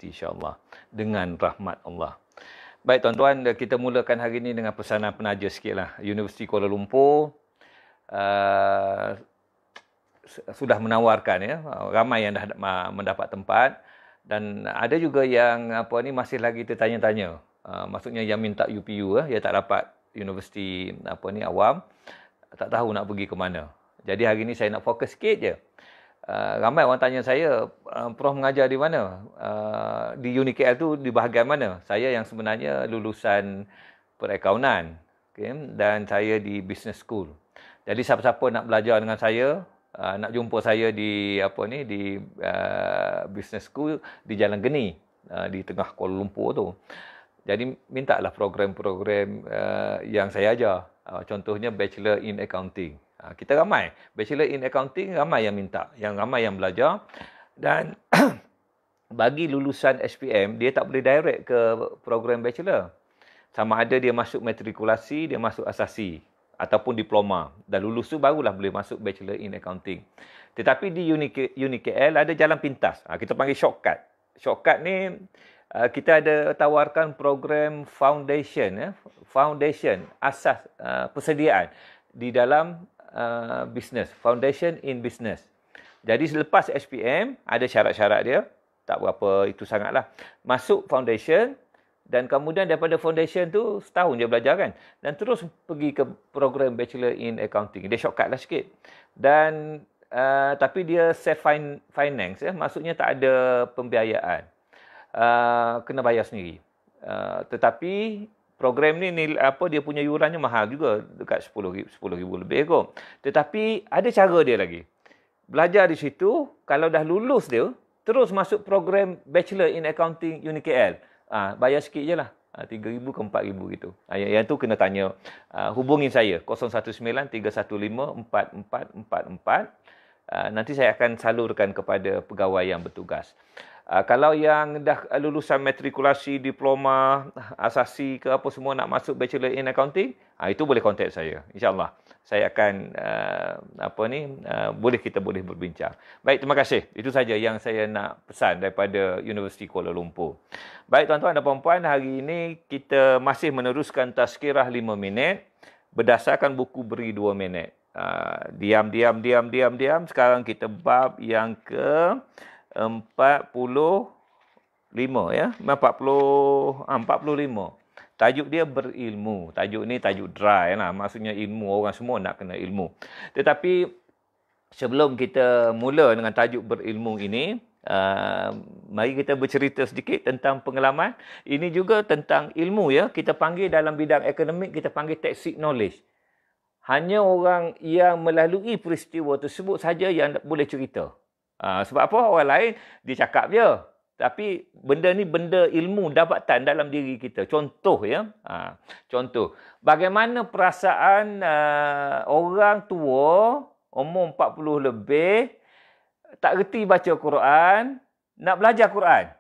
universiti insya-Allah dengan rahmat Allah. Baik tuan-tuan, kita mulakan hari ini dengan pesanan penaja sikitlah. Universiti Kuala Lumpur sudah menawarkan ya, ramai yang dah mendapat tempat dan ada juga yang masih lagi tertanya-tanya. Maksudnya yang minta UPU dia tak dapat universiti awam, tak tahu nak pergi ke mana. Jadi hari ini saya nak fokus sikit je. Ramai orang tanya saya, Prof mengajar di mana? Di UniKL tu di bahagian mana? Saya yang sebenarnya lulusan perakaunan, okay? Dan saya di business school. Jadi siapa-siapa nak belajar dengan saya, nak jumpa saya di business school di Jalan Geni, di tengah Kuala Lumpur tu. Jadi mintalah program-program yang saya ajar. Contohnya Bachelor in Accounting. Kita ramai. Bachelor in Accounting ramai yang minta. Yang ramai yang belajar. Dan bagi lulusan SPM, dia tak boleh direct ke program Bachelor. Sama ada dia masuk matrikulasi, dia masuk asasi. Ataupun diploma. Dan lulus tu barulah boleh masuk Bachelor in Accounting. Tetapi di UniKL ada jalan pintas. Kita panggil shortcut. Shortcut ni kita ada tawarkan program foundation, foundation asas persediaan di dalam business, foundation in business. Jadi selepas SPM ada syarat-syarat dia, tak berapa itu sangatlah. Masuk foundation dan kemudian daripada foundation tu setahun je belajar kan, dan terus pergi ke program Bachelor in Accounting. Dia shortcut lah sikit. Dan tapi dia self finance ya, maksudnya tak ada pembiayaan. Kena bayar sendiri. Tetapi program ni dia punya yurannya mahal juga, dekat 10,000 lebih kot. Tetapi ada cara dia lagi. Belajar di situ, kalau dah lulus dia, terus masuk program Bachelor in Accounting UniKL. Bayar sikit je lah. 3,000 ke 4,000 gitu. Yang tu kena tanya. Hubungi saya 019-315-4444. Nanti saya akan salurkan kepada pegawai yang bertugas. Kalau yang dah lulusan matrikulasi, diploma, asasi ke apa semua nak masuk Bachelor in Accounting, itu boleh contact saya. InsyaAllah saya akan kita boleh berbincang. Baik, terima kasih. Itu saja yang saya nak pesan daripada Universiti Kuala Lumpur. Baik tuan-tuan dan puan-puan, hari ini kita masih meneruskan tazkirah 5 minit berdasarkan buku beri 2 minit. Diam. Sekarang kita bab yang ke 45 ya. 45. Tajuk dia berilmu. Tajuk ni tajuk dry lah. Maksudnya ilmu, orang semua nak kena ilmu. Tetapi sebelum kita mula dengan tajuk berilmu ini, mari kita bercerita sedikit tentang pengalaman. Ini juga tentang ilmu ya. Kita panggil dalam bidang akademik, kita panggil tacit knowledge. Hanya orang yang melalui peristiwa tersebut saja yang boleh cerita. Sebab apa? Orang lain dia cakap je. Tapi benda ni benda ilmu dapatan dalam diri kita. Contoh ya. Contoh. Bagaimana perasaan orang tua umur 40 lebih tak reti baca Quran, nak belajar Quran.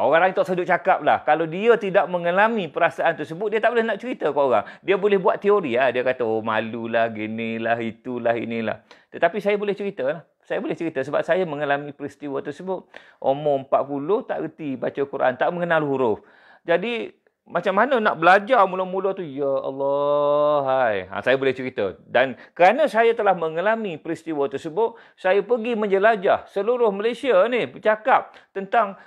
Orang lain tak sedut cakap lah. Kalau dia tidak mengalami perasaan tersebut, dia tak boleh nak cerita ke orang. Dia boleh buat teori lah. Dia kata, malulah, ginilah, itulah, inilah. Tetapi saya boleh cerita lah. Saya boleh cerita sebab saya mengalami peristiwa tersebut. Umur 40, tak reti baca Quran, tak mengenal huruf. Jadi, macam mana nak belajar mula-mula tu? Ya Allah, hai. Saya boleh cerita. Dan kerana saya telah mengalami peristiwa tersebut, saya pergi menjelajah seluruh Malaysia ni, bercakap tentang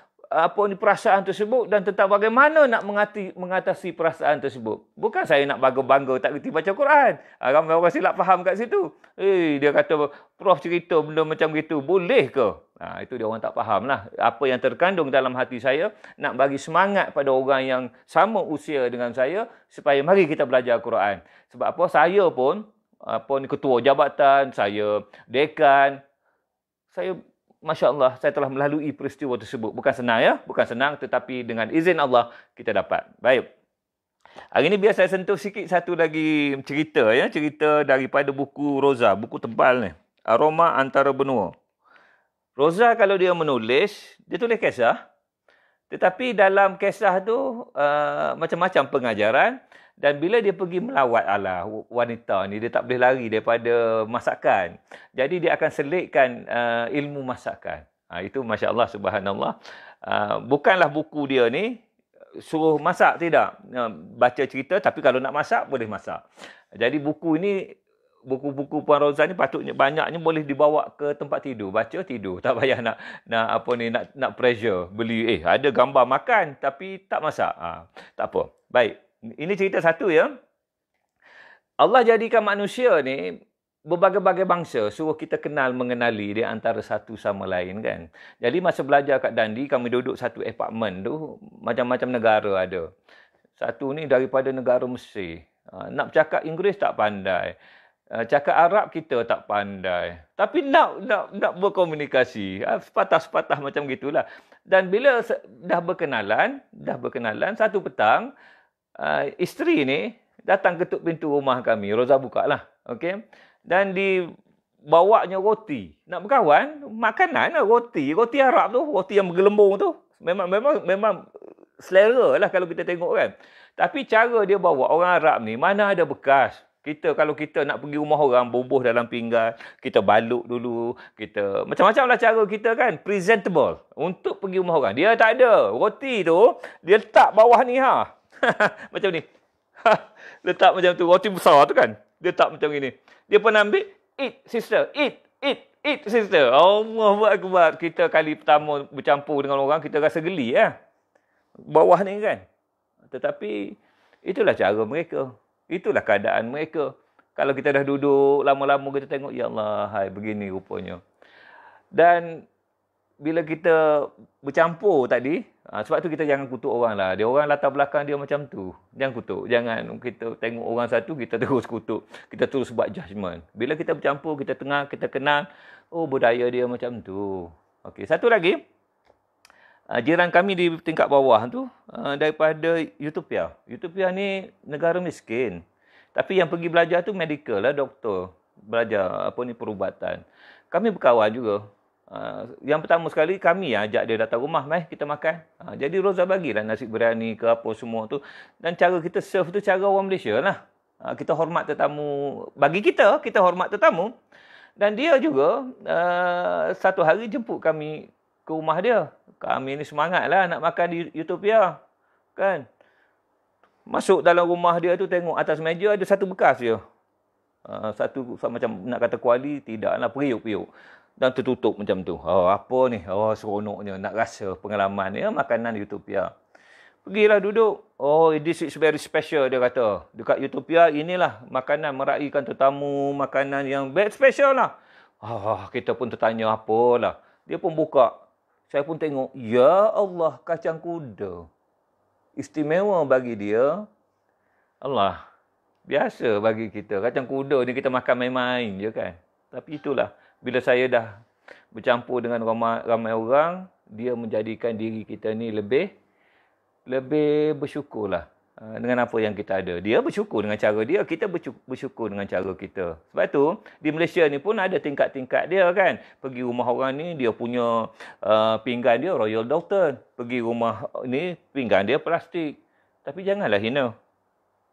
perasaan tersebut dan tentang bagaimana nak mengatasi perasaan tersebut. Bukan saya nak bangga-bangga tak reti baca Quran. Ramai orang silap faham kat situ. Dia kata, Prof cerita benda macam gitu, boleh ke? Itu dia orang tak faham lah. Apa yang terkandung dalam hati saya, nak bagi semangat pada orang yang sama usia dengan saya, supaya mari kita belajar Quran. Sebab apa? Saya pun, ketua jabatan, saya dekan, saya Masya Allah, saya telah melalui peristiwa tersebut. Bukan senang ya, bukan senang, tetapi dengan izin Allah kita dapat. Baik. Hari ini biar saya sentuh sikit satu lagi cerita ya, cerita daripada buku Roza, buku tebal ni. Aroma Antara Benua. Roza kalau dia menulis, dia tulis kisah. Tetapi dalam kisah tu macam-macam pengajaran. Dan bila dia pergi melawat wanita ni, dia tak boleh lari daripada masakan. Jadi dia akan selitkan ilmu masakan. Itu Masya Allah, Subhanallah. Bukanlah buku dia ni suruh masak, tidak. Baca cerita, tapi kalau nak masak, boleh masak. Jadi buku ini, buku-buku Puan Rozan ni patutnya banyaknya boleh dibawa ke tempat tidur. Baca, tidur. Tak payah nak pressure. Beli, ada gambar makan, tapi tak masak. Tak apa. Baik. Ini cerita satu ya. Allah jadikan manusia ni berbagai-bagai bangsa, suruh kita mengenali di antara satu sama lain kan. Jadi masa belajar kat Dundee, kami duduk satu apartmen tu, macam-macam negara ada. Satu ni daripada negara Mesir. Nak bercakap Inggeris tak pandai. Cakap Arab kita tak pandai. Tapi nak berkomunikasi. Sepatah-sepatah macam gitulah. Dan bila dah berkenalan, satu petang, isteri ni datang ketuk pintu rumah kami. Roza buka lah. Okay? Dan dibawanya roti. Nak berkawan, makanan lah roti. Roti Arab tu, roti yang bergelembung tu. Memang selera lah kalau kita tengok kan. Tapi cara dia bawa orang Arab ni, mana ada bekas. Kalau kita nak pergi rumah orang, bubuh dalam pinggan, kita balut dulu, kita macam-macam lah cara kita kan, presentable untuk pergi rumah orang. Dia tak ada. Roti tu, dia letak bawah ni macam ni. Letak macam tu, roti besar tu kan. Dia tak macam ini. Dia pun ambil, eat sister, eat sister. Allahu Akbar. Kita kali pertama bercampur dengan orang, kita rasa geli bawah ni kan. Tetapi itulah cara mereka. Itulah keadaan mereka. Kalau kita dah duduk lama-lama, kita tengok, ya Allah, hai begini rupanya. Dan bila kita bercampur tadi, sebab tu kita jangan kutuk orang lah. Dia orang latar belakang dia macam tu. Jangan kutuk. Jangan kita tengok orang satu, kita terus kutuk. Kita terus buat judgement. Bila kita bercampur, kita kenal, budaya dia macam tu. Okey, satu lagi. Jiran kami di tingkat bawah tu, daripada Utopia. Utopia ni negara miskin. Tapi yang pergi belajar tu medical lah, doktor. Belajar perubatan. Kami berkawan juga. Yang pertama sekali kami ajak dia datang rumah, mai kita makan. Jadi Roza bagilah nasi biryani ke apa semua tu. Dan cara kita serve tu cara orang Malaysia lah. Kita hormat tetamu. Bagi kita hormat tetamu. Dan dia juga satu hari jemput kami ke rumah dia. Kami ni semangat lah nak makan di Utopia. Kan? Masuk dalam rumah dia tu, tengok atas meja ada satu bekas je. Satu macam nak kata kuali, tidaklah, periuk-periuk. Dan tertutup macam tu. Apa ni? Seronoknya. Nak rasa pengalaman ni. Makanan Utopia. Pergilah duduk. This is very special, dia kata. Dekat Utopia, inilah makanan meraihkan tetamu. Makanan yang very special lah. Kita pun tertanya apalah. Dia pun buka. Saya pun tengok. Ya Allah, kacang kuda. Istimewa bagi dia. Allah. Biasa bagi kita. Kacang kuda ni kita makan main-main je kan. Tapi itulah. Bila saya dah bercampur dengan ramai orang, dia menjadikan diri kita ni lebih bersyukurlah dengan apa yang kita ada. Dia bersyukur dengan cara dia, kita bersyukur dengan cara kita. Sebab tu, di Malaysia ni pun ada tingkat-tingkat dia kan. Pergi rumah orang ni, dia punya pinggan dia Royal Doulton. Pergi rumah ni, pinggan dia plastik. Tapi janganlah hina.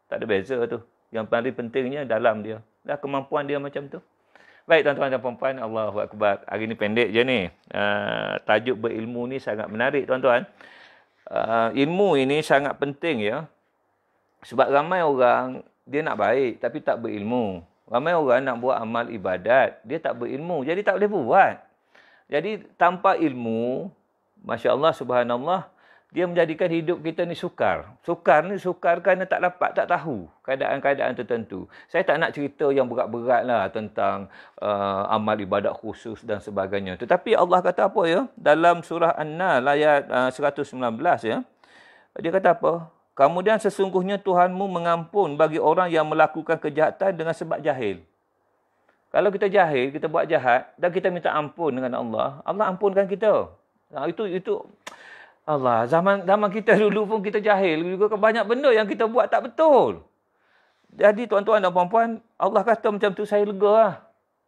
Tak ada beza tu. Yang paling pentingnya dalam dia. Dah kemampuan dia macam tu. Baik tuan-tuan dan puan-puan, Allahu Akbar. Hari ni pendek je ni. Tajuk berilmu ni sangat menarik tuan-tuan. Ilmu ini sangat penting ya. Sebab ramai orang, dia nak baik tapi tak berilmu. Ramai orang nak buat amal ibadat, dia tak berilmu. Jadi tak boleh buat. Jadi tanpa ilmu, Masya Allah, Subhanallah, dia menjadikan hidup kita ni sukar. Sukar kerana tak tahu keadaan-keadaan tertentu. Saya tak nak cerita yang berat-berat lah tentang amal ibadat khusus dan sebagainya. Tetapi Allah kata apa ya? Dalam surah An-Nahl ayat 119 ya. Dia kata apa? Kemudian sesungguhnya Tuhanmu mengampun bagi orang yang melakukan kejahatan dengan sebab jahil. Kalau kita jahil, kita buat jahat dan kita minta ampun dengan Allah, Allah ampunkan kita. Itu Allah, zaman kita dulu pun kita jahil juga, banyak benda yang kita buat tak betul. Jadi tuan-tuan dan puan-puan, Allah kata macam tu, saya lega lah.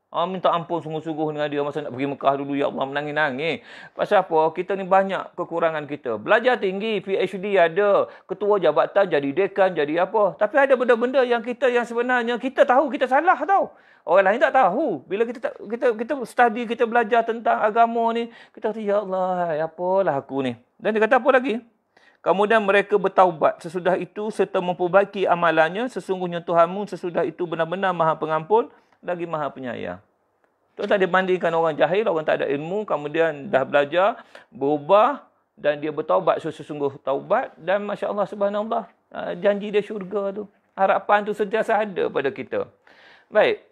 Minta ampun sungguh-sungguh dengan dia masa nak pergi Mekah dulu. Ya Allah, menangis-nangis. Pasal apa? Kita ni banyak kekurangan kita. Belajar tinggi, PhD ada. Ketua jabatan, jadi dekan, jadi apa. Tapi ada benda-benda yang sebenarnya kita tahu kita salah tau. Orang lain tak tahu. Bila kita study, kita belajar tentang agama ni, kita kata, ya Allah, apalah aku ni. Dan dia kata apa lagi? Kemudian mereka bertaubat sesudah itu serta memperbaiki amalannya. Sesungguhnya Tuhanmu sesudah itu benar-benar Maha Pengampun lagi Maha Penyayang. Tuan-tuan, dia bandingkan orang jahil, orang tak ada ilmu, kemudian dah belajar, berubah dan dia bertaubat sesungguh taubat dan masya-Allah subhanallah, janji dia syurga tu. Harapan tu sentiasa ada pada kita. Baik.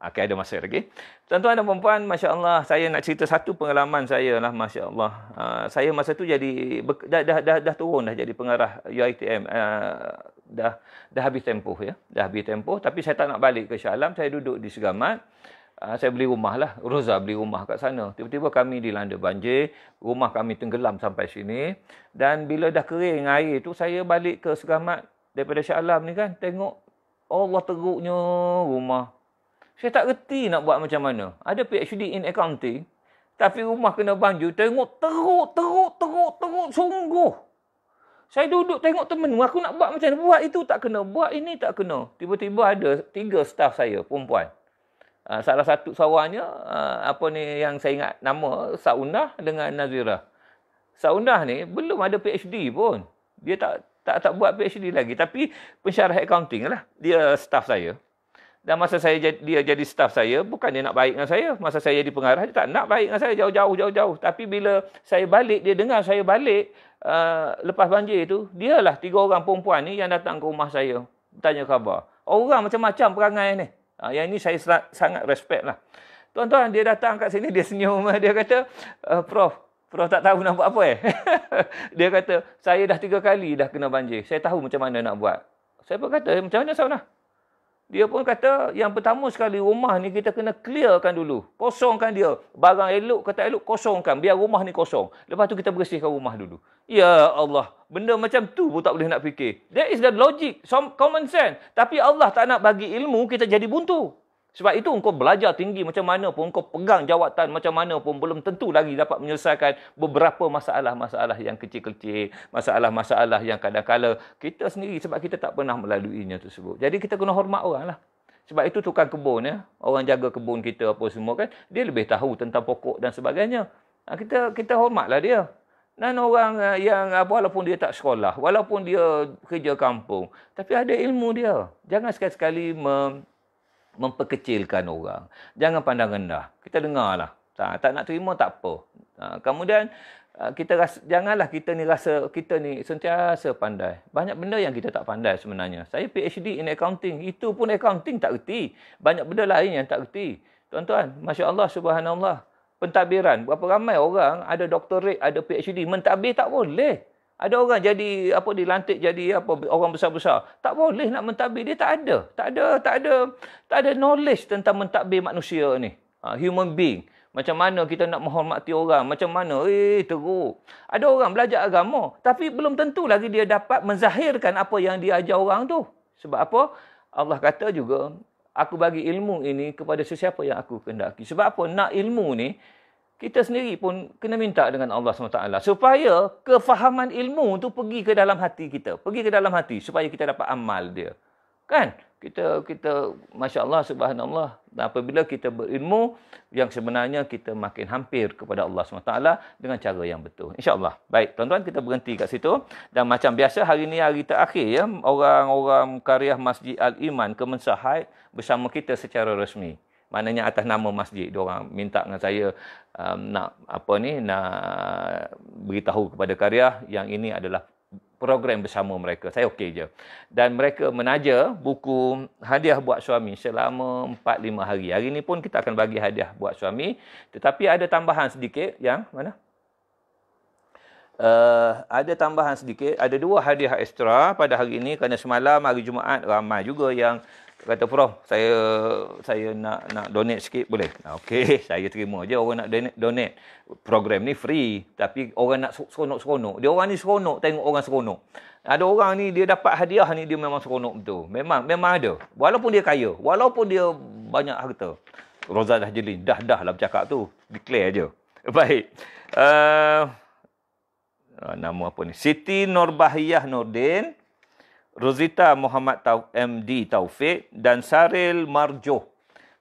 Ada masa lagi. Tuan-tuan dan puan-puan, masya-Allah, saya nak cerita satu pengalaman saya lah, masya-Allah. Saya masa tu jadi dah turun dah jadi pengarah UiTM. Dah habis tempoh ya. Dah habis tempoh, tapi saya tak nak balik ke Shah Alam, saya duduk di Segamat. Saya beli rumah lah. Roza beli rumah kat sana. Tiba-tiba kami dilanda banjir, rumah kami tenggelam sampai sini, dan bila dah kering air tu, saya balik ke Segamat daripada Shah Alam ni kan, tengok Allah teruknya rumah. Saya tak reti nak buat macam mana. Ada PhD in accounting, tapi rumah kena banjir. Tengok teruk sungguh. Saya duduk tengok temen, aku nak buat macam mana. Buat itu tak kena, buat ini tak kena. Tiba-tiba ada 3 staff saya, perempuan. Salah satu seorangnya, yang saya ingat nama, Saunah dengan Nazira. Saunah ni belum ada PhD pun. Dia tak buat PhD lagi. Tapi pensyarah accounting lah. Dia staff saya. Dan masa dia jadi staff saya, bukan dia nak baik dengan saya. Masa saya jadi pengarah, dia tak nak baik dengan saya, jauh-jauh. Tapi bila saya balik, dia dengar saya balik, lepas banjir tu, dialah 3 orang perempuan ni yang datang ke rumah saya, tanya khabar. Orang macam-macam perangai ni. Yang ini saya sangat respect lah. Tuan-tuan, dia datang kat sini, dia senyum. Dia kata, Prof tak tahu nak buat apa Dia kata, saya dah 3 kali dah kena banjir. Saya tahu macam mana nak buat. Saya pun kata, macam mana Saunah? Dia pun kata, yang pertama sekali rumah ni kita kena clearkan dulu. Kosongkan dia. Barang elok ke tak elok, kosongkan. Biar rumah ni kosong. Lepas tu kita bersihkan rumah dulu. Ya Allah, benda macam tu pun tak boleh nak fikir. That is the logic, some common sense. Tapi Allah tak nak bagi ilmu kita jadi buntu. Sebab itu engkau belajar tinggi macam mana pun, engkau pegang jawatan macam mana pun, belum tentu lagi dapat menyelesaikan beberapa masalah-masalah yang kecil-kecil, masalah-masalah yang kadang-kala kita sendiri sebab kita tak pernah melaluinya tersebut. Jadi kita kena hormat orang lah. Sebab itu tukang kebun ya, orang jaga kebun kita apa semua kan, dia lebih tahu tentang pokok dan sebagainya. Kita hormatlah dia. Dan orang yang walaupun dia tak sekolah, walaupun dia kerja kampung, tapi ada ilmu dia. Jangan sekali-sekali memperkecilkan orang. Jangan pandang rendah. Kita dengarlah. Tak nak terima tak apa. Kemudian janganlah kita ni sentiasa pandai. Banyak benda yang kita tak pandai sebenarnya. Saya PhD in accounting. Itu pun accounting tak reti. Banyak benda lain yang tak reti. Tuan-tuan, masya-Allah subhanallah. Pentadbiran. Berapa ramai orang ada doktorat, ada PhD, mentadbir tak boleh. Ada orang jadi dilantik jadi orang besar-besar. Tak boleh nak mentadbir, dia tak ada knowledge tentang mentadbir manusia ni. Human being. Macam mana kita nak menghormati orang, macam mana teruk. Ada orang belajar agama, tapi belum tentu lagi dia dapat menzahirkan apa yang dia ajar orang tu. Sebab apa? Allah kata juga, aku bagi ilmu ini kepada sesiapa yang aku kehendaki. Sebab apa? Nak ilmu ni, kita sendiri pun kena minta dengan Allah SWT. Supaya kefahaman ilmu tu pergi ke dalam hati kita. Pergi ke dalam hati supaya kita dapat amal dia. Kan? Kita Masya Allah, Subhanallah. Apabila kita berilmu, yang sebenarnya kita makin hampir kepada Allah SWT dengan cara yang betul. InsyaAllah. Baik, tuan-tuan, kita berhenti kat situ. Dan macam biasa, hari ni hari terakhir ya, orang-orang Qaryah Masjid Al-Iman Kemensahat bersama kita secara rasmi. Maknanya atas nama masjid, diorang minta dengan saya nak beritahu kepada Qaryah yang ini adalah program bersama mereka. Saya okey je. Dan mereka menaja buku hadiah buat suami selama 4-5 hari. Hari ini pun kita akan bagi hadiah buat suami. Tetapi ada tambahan sedikit yang mana? Ada tambahan sedikit. Ada 2 hadiah ekstra pada hari ini kerana semalam hari Jumaat ramai juga yang kata, Prof, saya nak donate sikit boleh? Okey, saya terima je orang nak donate. Program ni free, tapi orang nak seronok-seronok. Dia orang ni seronok tengok orang seronok. Ada orang ni dia dapat hadiah ni dia memang seronok betul. Memang ada. Walaupun dia kaya, walaupun dia banyak harta. Roza dah jeli. Dah lah bercakap tu. Declare je. Baik. Nama apa ni? Siti Nurbahiyah Nordin, Rozita Muhammad MD Taufik dan Saril Marjoh.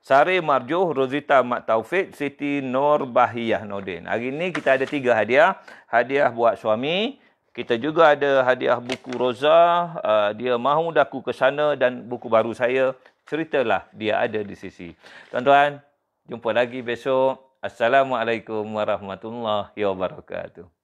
Saril Marjoh, Rozita Mat Taufik, Siti Nurbahiyah Nordin. Hari ni kita ada 3 hadiah. Hadiah buat suami. Kita juga ada hadiah buku Roza. Dia mahu daku ke sana dan buku baru saya. Ceritalah, dia ada di sisi. Tuan-tuan, jumpa lagi besok. Assalamualaikum warahmatullahi wabarakatuh.